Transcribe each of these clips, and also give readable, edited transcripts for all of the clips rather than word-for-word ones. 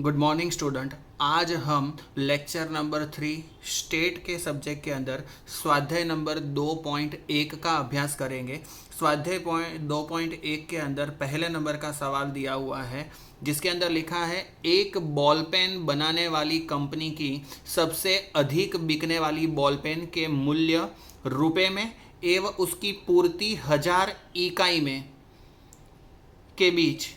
Good morning student. आज हम lecture number 3 state के सब्जेक्ट के अंदर स्वाध्याय नंबर 2.1 का अभ्यास करेंगे। स्वाध्याय 2.1 के अंदर पहले नंबर का सवाल दिया हुआ है, जिसके अंदर लिखा है एक बॉल पेन बनाने वाली कंपनी की सबसे अधिक बिकने वाली बॉल पेन के मूल्य रुपए में एवं उसकी पूर्ति 1000 इकाई में के बीच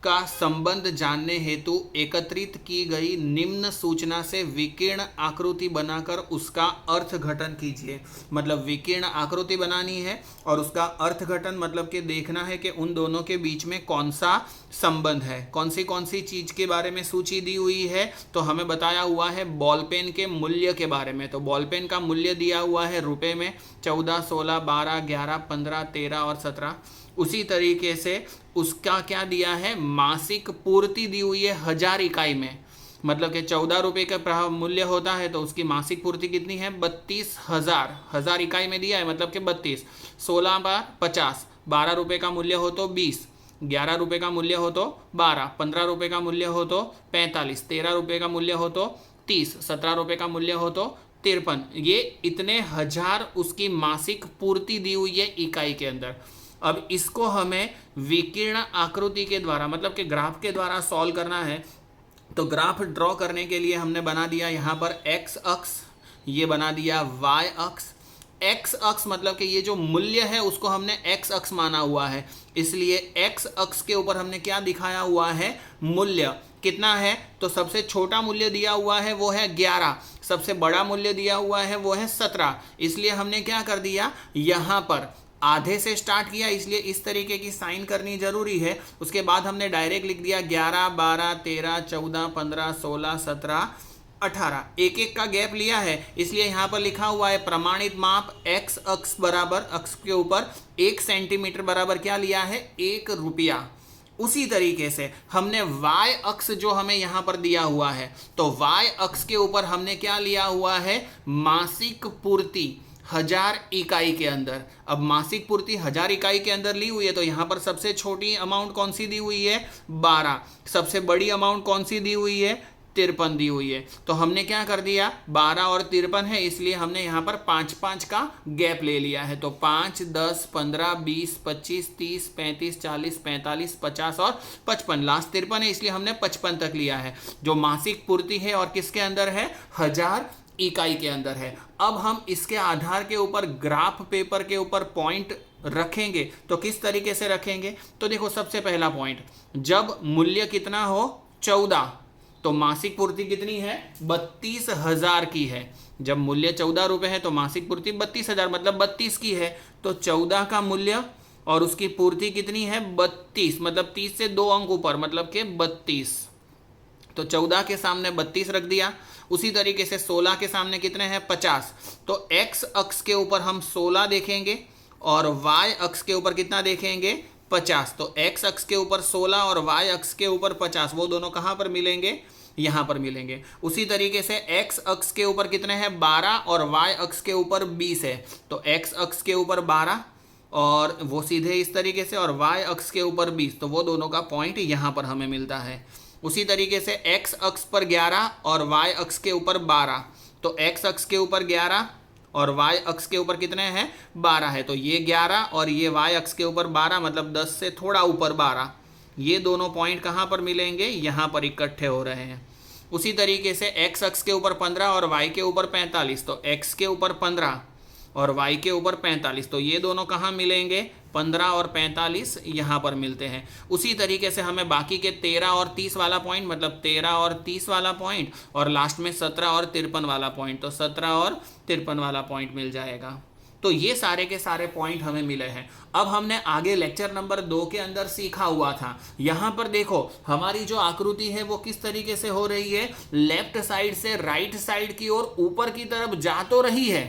का संबंध जानने हेतु एकत्रित की गई निम्न सूचना से विकीर्ण आकृति बनाकर उसका अर्थघटन कीजिए। मतलब विकीर्ण आकृति बनानी है और उसका अर्थघटन मतलब कि देखना है कि उन दोनों के बीच में कौन सा संबंध है, कौन सी चीज के बारे में सूची दी हुई है। तो हमें बताया हुआ है बॉल पेन के मूल्य के बारे में। तो बॉल पेन का मूल्य दिया हुआ है रुपए में 14, 16, 12, 11, 15, 13 और 17। उसी तरीके से उसका क्या दिया है, मासिक पूर्ति दी हुई है 1000 इकाई में। मतलब कि 14 रुपये का मूल्य होता है तो उसकी मासिक पूर्ति कितनी है, 32,000। 1000 इकाई में दिया है मतलब कि 32। 16 बार 50, 12 रुपये का मूल्य हो तो 20, 11 रुपये का मूल्य हो तो 12, 15 रुपये का मूल्य हो तो 45, 13 रुपये का मूल्य हो तो 30, 17 रुपये का मूल्य हो तो 53। ये इतने 1000 उसकी मासिक पूर्ति दी हुई है इकाई के अंदर। अब इसको हमें विकीर्ण आकृति के द्वारा मतलब कि ग्राफ के द्वारा सॉल्व करना है। तो ग्राफ ड्रॉ करने के लिए हमने बना दिया यहाँ पर एक्स अक्ष, ये बना दिया वाई अक्ष। एक्स अक्ष मतलब कि ये जो मूल्य है उसको हमने एक्स अक्ष माना हुआ है, इसलिए एक्स अक्ष के ऊपर हमने क्या दिखाया हुआ है, मूल्य कितना है। तो सबसे छोटा मूल्य दिया हुआ है वो है 11, सबसे बड़ा मूल्य दिया हुआ है वो है 17। इसलिए हमने क्या कर दिया, यहाँ पर आधे से स्टार्ट किया, इसलिए इस तरीके की साइन करनी जरूरी है। उसके बाद हमने डायरेक्ट लिख दिया 11, 12, 13, 14, 15, 16, 17, 18। एक एक का गैप लिया है, इसलिए यहाँ पर लिखा हुआ है प्रमाणित माप एक्स अक्ष बराबर, अक्ष के ऊपर 1 सेंटीमीटर बराबर क्या लिया है, 1 रुपया। उसी तरीके से हमने y अक्ष जो हमें यहाँ पर दिया हुआ है, तो y अक्ष के ऊपर हमने क्या लिया हुआ है, मासिक पूर्ति 1000 इकाई के अंदर। अब मासिक पूर्ति 1000 इकाई के अंदर ली हुई है, तो यहाँ पर सबसे छोटी अमाउंट कौन सी दी हुई है, 12। सबसे बड़ी अमाउंट कौन सी दी हुई है, 53 दी हुई है। तो हमने क्या कर दिया, 12 और 53 है, इसलिए हमने यहाँ पर 5-5 का गैप ले लिया है। तो 5, 10, 15, 20, 25, 30, 35, 40, 45, 50 और 55। लास्ट 53 है, इसलिए हमने 55 तक लिया है, जो मासिक पूर्ति है और किसके अंदर है, 1000 इकाई के अंदर है। अब हम इसके आधार के ऊपर ग्राफ पेपर के ऊपर पॉइंट रखेंगे। तो किस तरीके से रखेंगे, तो देखो सबसे पहला पॉइंट, जब मूल्य कितना हो 14, तो मासिक पूर्ति कितनी है, 32,000 की है। जब मूल्य 14 रुपये है तो मासिक पूर्ति 32,000 मतलब 32 की है। तो 14 का मूल्य और उसकी पूर्ति कितनी है, 32, मतलब 30 से 2 अंक ऊपर मतलब के 32। तो 14 के सामने 32 रख दिया। उसी तरीके से 16 के सामने कितने हैं, 50। तो x अक्ष के ऊपर हम 16 देखेंगे और y अक्ष के ऊपर कितना देखेंगे, 50। तो x अक्ष के ऊपर 16 और y अक्ष के ऊपर 50, वो दोनों कहाँ पर मिलेंगे, यहाँ पर मिलेंगे। उसी तरीके से x अक्ष के ऊपर कितने हैं, 12 और y अक्ष के ऊपर 20 है। तो x अक्ष के ऊपर 12 और वो सीधे इस तरीके से, और y अक्ष के ऊपर 20, तो वो दोनों का पॉइंट यहाँ पर हमें मिलता है। उसी तरीके से x अक्ष पर 11 और y अक्ष के ऊपर 12। तो x अक्ष के ऊपर 11 और y अक्ष के ऊपर कितने हैं, 12 है। तो ये 11 और ये y अक्ष के ऊपर 12 मतलब 10 से थोड़ा ऊपर 12। ये दोनों पॉइंट कहाँ पर मिलेंगे, यहाँ पर इकट्ठे हो रहे हैं। उसी तरीके से x अक्ष के ऊपर 15 और y के ऊपर 45। तो x के ऊपर 15 और y के ऊपर 45, तो ये दोनों कहाँ मिलेंगे, 15 और 45 यहाँ पर मिलते हैं। उसी तरीके से हमें बाकी के 13 और 30 वाला पॉइंट, मतलब 13 और 30 वाला पॉइंट और लास्ट में 17 और 53 वाला पॉइंट, तो 17 और 53 वाला पॉइंट मिल जाएगा। तो ये सारे के सारे पॉइंट हमें मिले हैं। अब हमने आगे लेक्चर नंबर 2 के अंदर सीखा हुआ था। यहाँ पर देखो हमारी जो आकृति है वो किस तरीके से हो रही है, लेफ्ट साइड से राइट साइड की ओर ऊपर की तरफ जा तो रही है,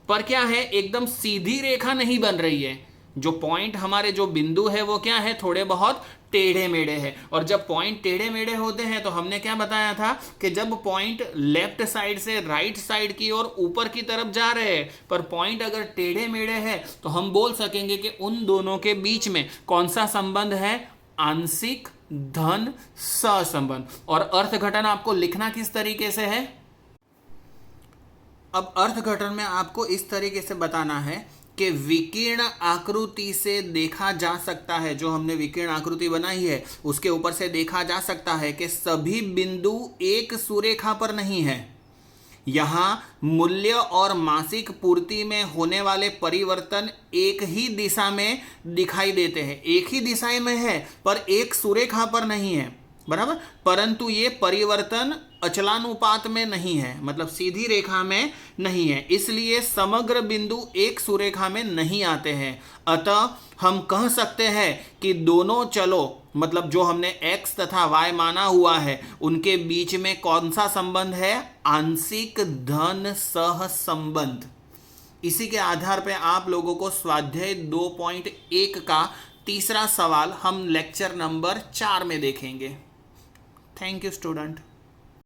पर क्या है, एकदम सीधी रेखा नहीं बन रही है। जो पॉइंट हमारे जो बिंदु है वो क्या है, थोड़े बहुत टेढ़े मेढ़े है। और जब पॉइंट टेढ़े मेढ़े होते हैं तो हमने क्या बताया था कि जब पॉइंट लेफ्ट साइड से राइट साइड की ओर ऊपर की तरफ जा रहे हैं, पर पॉइंट अगर टेढ़े मेढ़े है तो हम बोल सकेंगे कि उन दोनों के बीच में कौन सा संबंध है, आंशिक धन सहसंबंध। और अर्थघटन आपको लिखना किस तरीके से है? अब अर्थघटन में आपको इस तरीके से बताना है कि विकीर्ण आकृति से देखा जा सकता है, जो हमने विकीर्ण आकृति बनाई है उसके ऊपर से देखा जा सकता है कि सभी बिंदु एक सुरेखा पर नहीं है। यहाँ मूल्य और मासिक पूर्ति में होने वाले परिवर्तन एक ही दिशा में दिखाई देते हैं, एक ही दिशा में है पर एक सुरेखा पर नहीं है, बराबर। परंतु ये परिवर्तन अचलानुपात में नहीं है, मतलब सीधी रेखा में नहीं है, इसलिए समग्र बिंदु एक सुरेखा में नहीं आते हैं। अतः हम कह सकते हैं कि दोनों चलों, मतलब जो हमने x तथा y माना हुआ है, उनके बीच में कौन सा संबंध है? आंशिक धन सह संबंध। इसी के आधार पर आप लोगों को स्वाध्याय 2.1 का तीसरा सवाल हम लेक्चर नंबर 4 में देखेंगे। Thank you student.